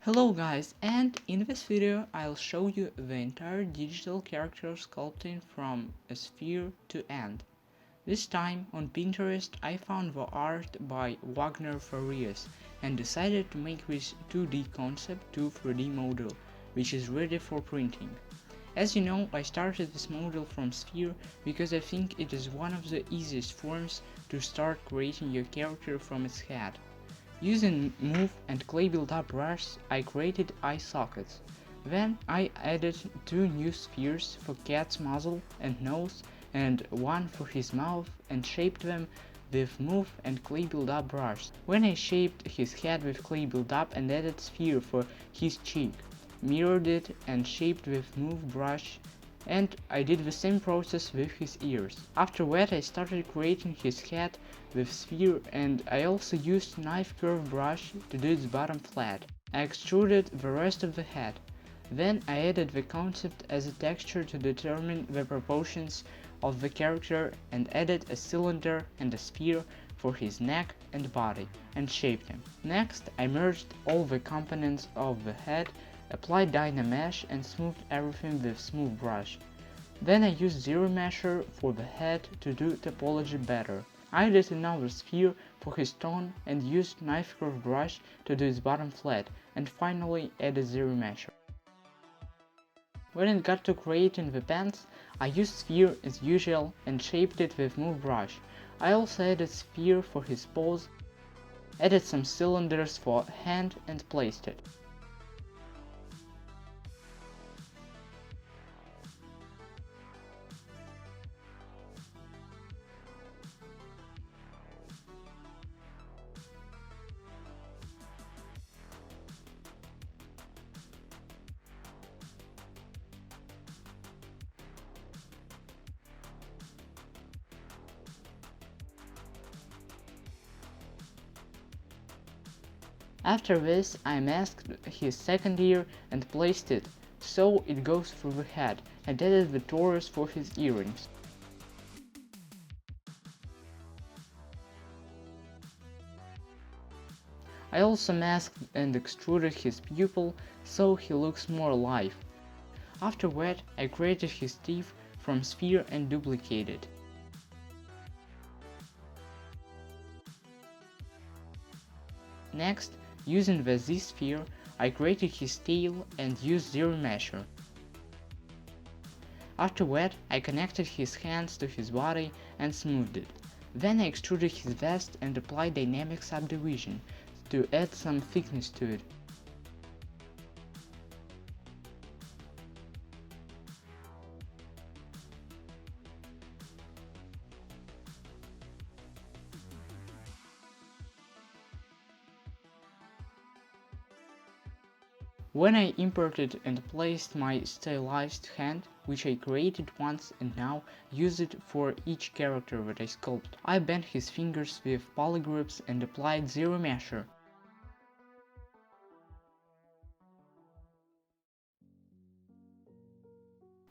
Hello guys, and in this video I'll show you the entire digital character sculpting from a sphere to end. This time on Pinterest I found the art by Vagner Farias and decided to make this 2D concept to 3D model, which is ready for printing. As you know, I started this model from sphere because I think it is one of the easiest forms to start creating your character from its head. Using Move and Clay Build-Up brushes, I created eye sockets. Then I added two new spheres for Cat's muzzle and nose and one for his mouth and shaped them with Move and Clay Build-Up brush. When I shaped his head with Clay Build-Up and added sphere for his cheek, mirrored it and shaped with Move brush, and I did the same process with his ears. After that I started creating his head with sphere, and I also used knife curve brush to do its bottom flat. I extruded the rest of the head. Then I added the concept as a texture to determine the proportions of the character and added a cylinder and a sphere for his neck and body and shaped him. Next I merged all the components of the head, applied Dynamesh and smoothed everything with smooth brush. Then I used Zero Mesher for the head to do topology better. I added another sphere for his tone and used knife curve brush to do its bottom flat, and finally added Zero Mesher. When it got to creating the pants, I used sphere as usual and shaped it with Move brush. I also added sphere for his paws, added some cylinders for hand and placed it. After this, I masked his second ear and placed it so it goes through the head, and added the torus for his earrings. I also masked and extruded his pupil so he looks more alive. After that, I created his teeth from sphere and duplicated. Next, using the Z sphere, I created his tail and used Zero Mesher. After that, I connected his hands to his body and smoothed it. Then I extruded his vest and applied dynamic subdivision to add some thickness to it. When I imported and placed my stylized hand, which I created once and now use it for each character that I sculpt, I bent his fingers with polygrips and applied Zero Mesher.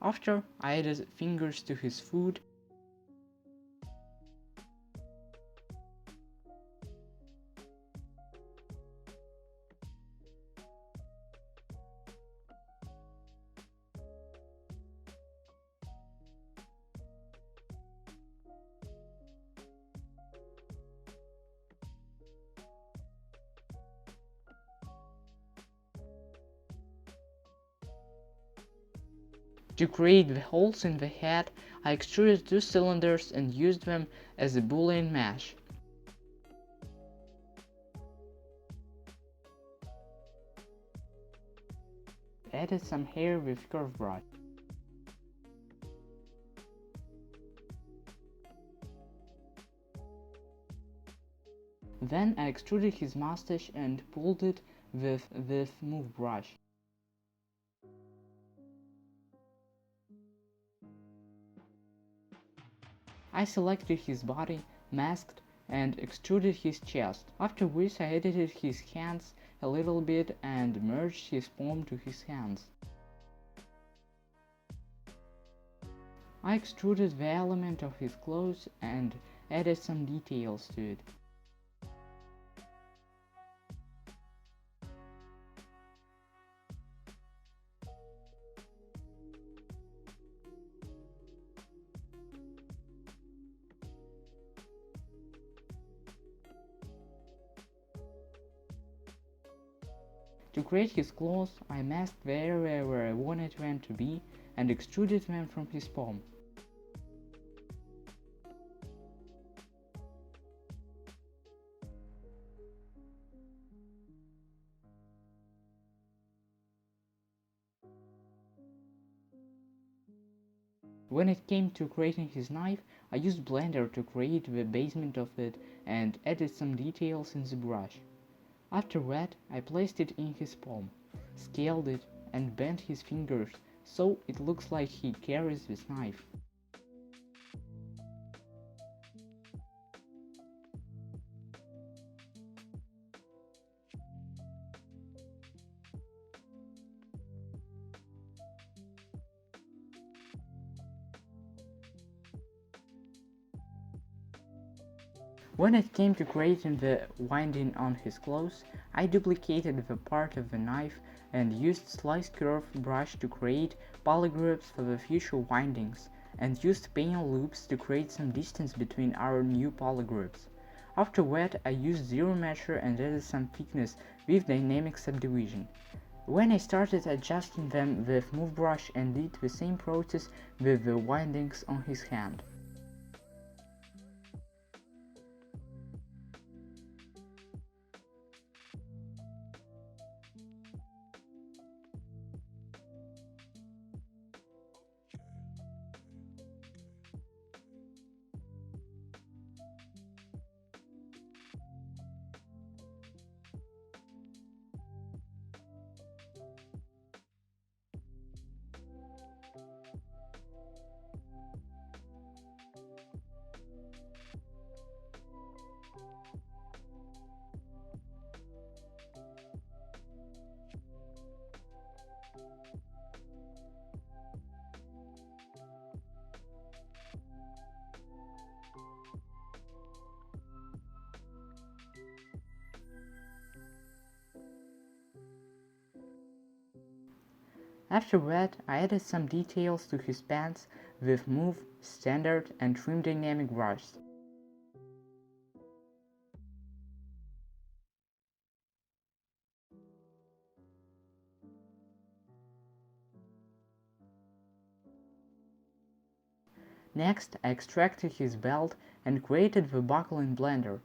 After, I added fingers to his foot. To create the holes in the head, I extruded two cylinders and used them as a boolean mesh. Added some hair with curve brush. Then I extruded his mustache and pulled it with this Move brush. I selected his body, masked, and extruded his chest. After which I edited his hands a little bit and merged his palm to his hands. I extruded the element of his clothes and added some details to it. To create his claws, I masked the area where I wanted them to be and extruded them from his palm. When it came to creating his knife, I used Blender to create the basement of it and added some details in the brush. After that, I placed it in his palm, scaled it, and bent his fingers so it looks like he carries this knife. When it came to creating the winding on his clothes, I duplicated the part of the knife and used slice curve brush to create polygroups for the future windings, and used paint loops to create some distance between our new polygroups. After that, I used zero measure and added some thickness with dynamic subdivision. When I started adjusting them with move brush and did the same process with the windings on his hand. After that, I added some details to his pants with Move, Standard, and Trim Dynamic brushes. Next, I extracted his belt and created the buckle in Blender.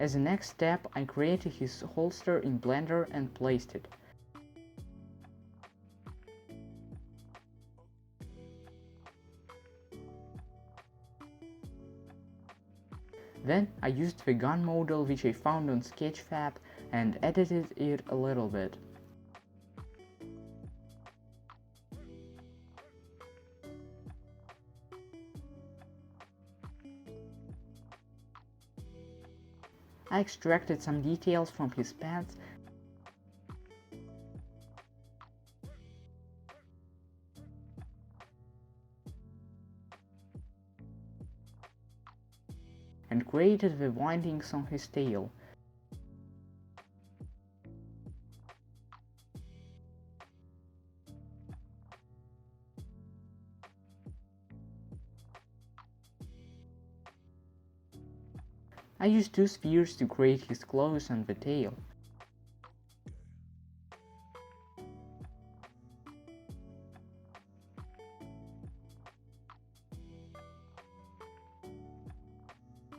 As a next step, I created his holster in Blender and placed it. Then I used the gun model which I found on Sketchfab and edited it a little bit. I extracted some details from his pants and created the windings on his tail. I used two spheres to create his claws and the tail.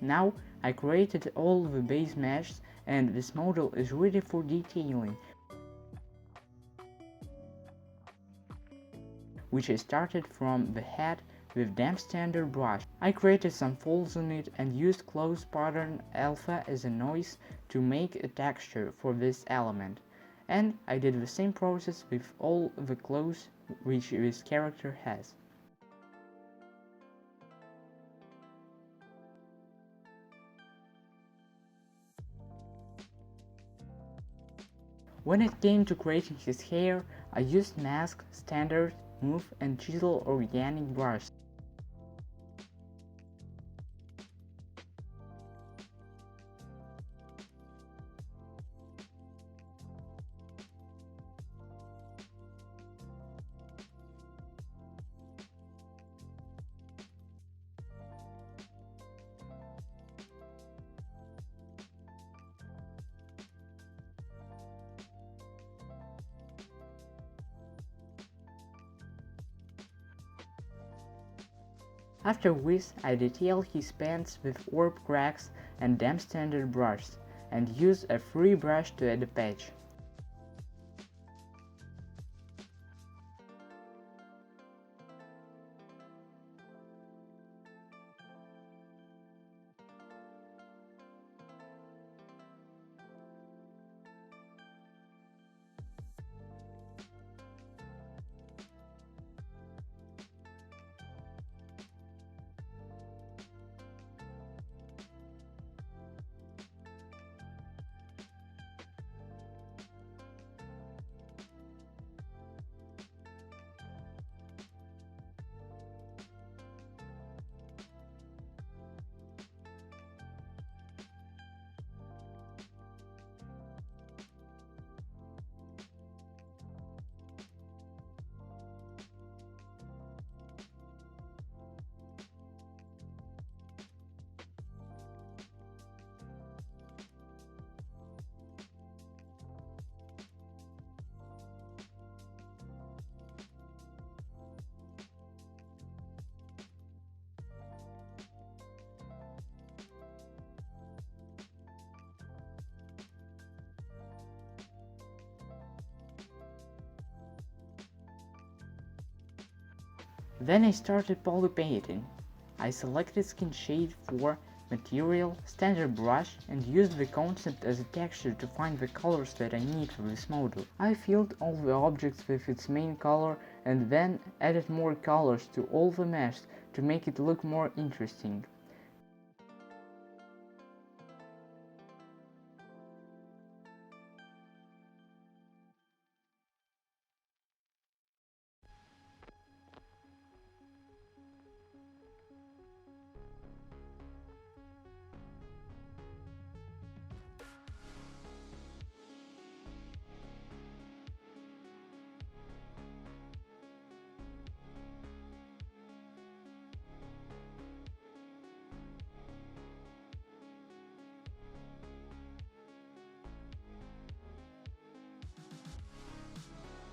Now I created all the base meshes and this model is ready for detailing, which I started from the head with damp standard brush. I created some folds on it and used clothes pattern alpha as a noise to make a texture for this element. And I did the same process with all the clothes which this character has. When it came to creating his hair, I used mask, standard, move and chisel organic brush. After this, I detail his pants with orb cracks and damp standard brush, and use a free brush to add a patch. Then I started polypainting. I selected skin shade for material, standard brush, and used the concept as a texture to find the colors that I need for this model. I filled all the objects with its main color and then added more colors to all the mesh to make it look more interesting.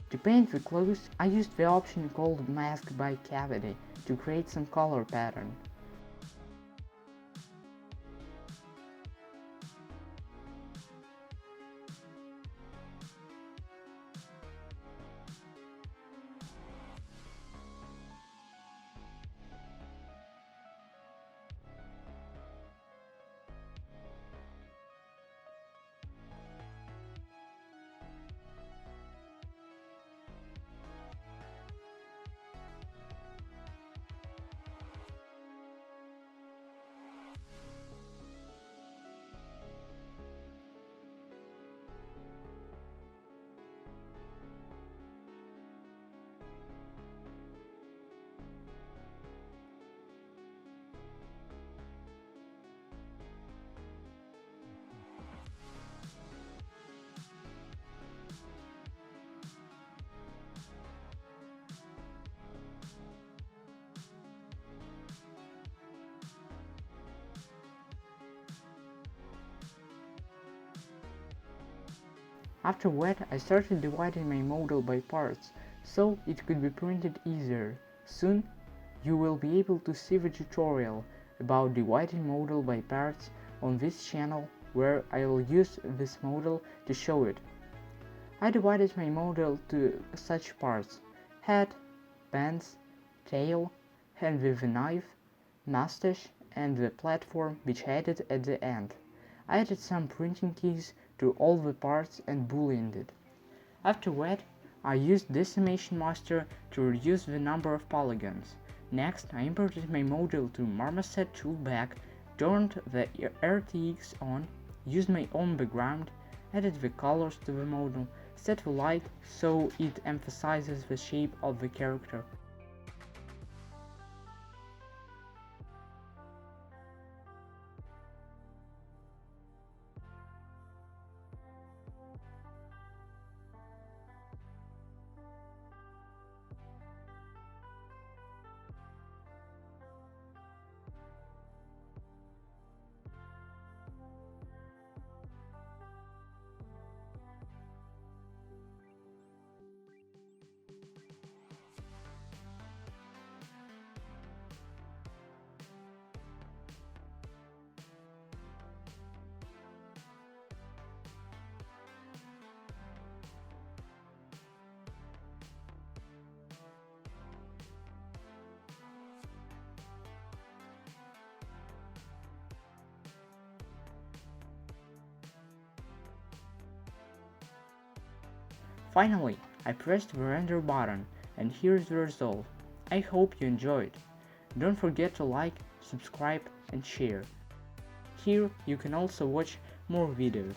To paint the clothes, I used the option called Mask by Cavity to create some color pattern. After that, I started dividing my model by parts, so it could be printed easier. Soon, you will be able to see the tutorial about dividing model by parts on this channel, where I will use this model to show it. I divided my model to such parts: head, pants, tail, hand with a knife, mustache, and the platform which I added at the end. I added some printing keys to all the parts and booleaned it. After that, I used Decimation Master to reduce the number of polygons. Next, I imported my model to Marmoset toolbag, turned the RTX on, used my own background, added the colors to the model, set the light so it emphasizes the shape of the character. Finally, I pressed the render button, and here's the result. I hope you enjoyed. Don't forget to like, subscribe and share. Here you can also watch more videos.